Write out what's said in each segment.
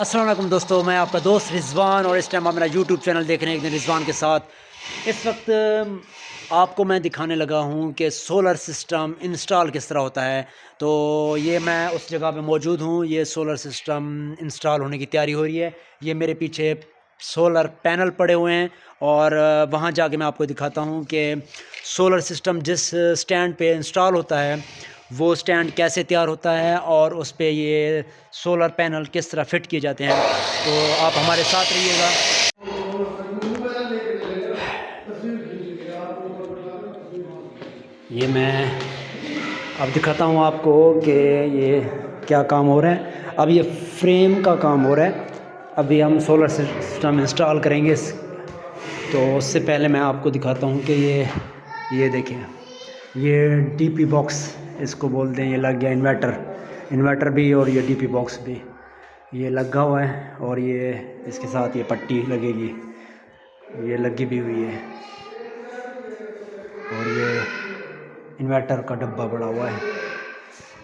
अस्सलाम वालेकुम दोस्तों, मैं आपका दोस्त रिजवान और इस टाइम आप मेरा यूट्यूब चैनल देख रहे हैं एक दिन रिजवान के साथ। इस वक्त आपको मैं दिखाने लगा हूं कि सोलर सिस्टम इंस्टॉल किस तरह होता है। तो ये मैं उस जगह पे मौजूद हूं, ये सोलर सिस्टम इंस्टॉल होने की तैयारी हो रही है। ये मेरे पीछे सोलर पैनल पड़े हुए हैं और वहाँ जाके मैं आपको दिखाता हूँ कि सोलर सिस्टम जिस स्टैंड पे इंस्टॉल होता है वो स्टैंड कैसे तैयार होता है और उस पे ये सोलर पैनल किस तरह फिट किए जाते हैं। तो आप हमारे साथ रहिएगा। ये मैं अब दिखाता हूँ आपको कि ये क्या काम हो रहा है। अब ये फ्रेम का काम हो रहा है। अभी हम सोलर सिस्टम इंस्टॉल करेंगे तो उससे पहले मैं आपको दिखाता हूँ कि ये देखें, ये डीपी बॉक्स इसको बोलते हैं। ये लग गया इन्वर्टर भी और ये डीपी बॉक्स भी ये लगा हुआ है और ये इसके साथ ये पट्टी लगेगी, ये लगी भी हुई है और ये इन्वर्टर का डब्बा पड़ा हुआ है।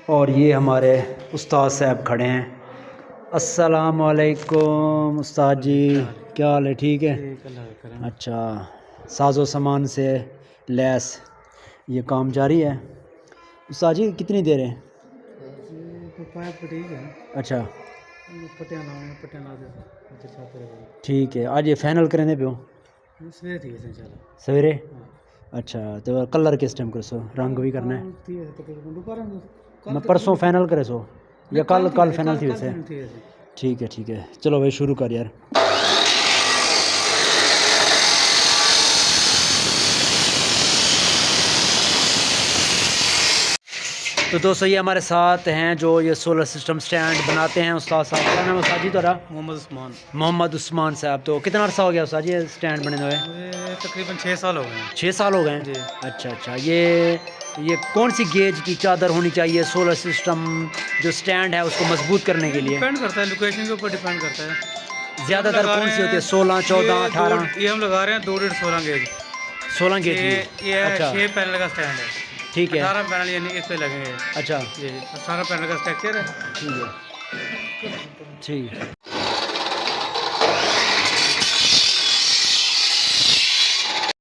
और ये हमारे उस्ताद साहब खड़े हैं। अस्सलाम वालेकुम उस्ताद जी, क्या हाल है? ठीक है, अच्छा। साजो सामान से लैस ये काम जारी है। उस्ताद जी कितनी देर है? अच्छा ठीक है, आज ये फाइनल करने पे हो सवेरे? अच्छा, तो कलर किस टाइम कर सो? रंग भी करना है? मैं परसों फाइनल करे सो या कल फाइनल थी वैसे? ठीक है, चलो भाई शुरू कर यार। तो दोस्तों ये हमारे साथ हैं जो ये सोलर सिस्टम स्टैंड बनाते हैं, उस्ताद साहब। क्या नाम है उस्ताद जी तुम्हारा? मोहम्मद उस्मान साहब। तो कितना अर्सा हो गया उस्ताद जी ये स्टैंड बने हुए? तकरीबन 6 साल हो गए हैं। 6 साल हो गए हैं। अच्छा, ये कौन सी गेज की चादर होनी चाहिए सोलर सिस्टम जो स्टैंड है उसको मजबूत करने के लिए? डिपेंड करता है, लोकेशन के ऊपर डिपेंड करता है। ज़्यादातर कौन सी होती है? 16, 14, 18? ये हम लगा रहे हैं 2.5-16 गेज। 16 गेज की? ये अच्छा 6 पैनल का स्टैंड है। ठीक है। 18 पैनल यानी इस पे लगेंगे। अच्छा जी 18 पैनल का स्ट्रक्चर है। ठीक है।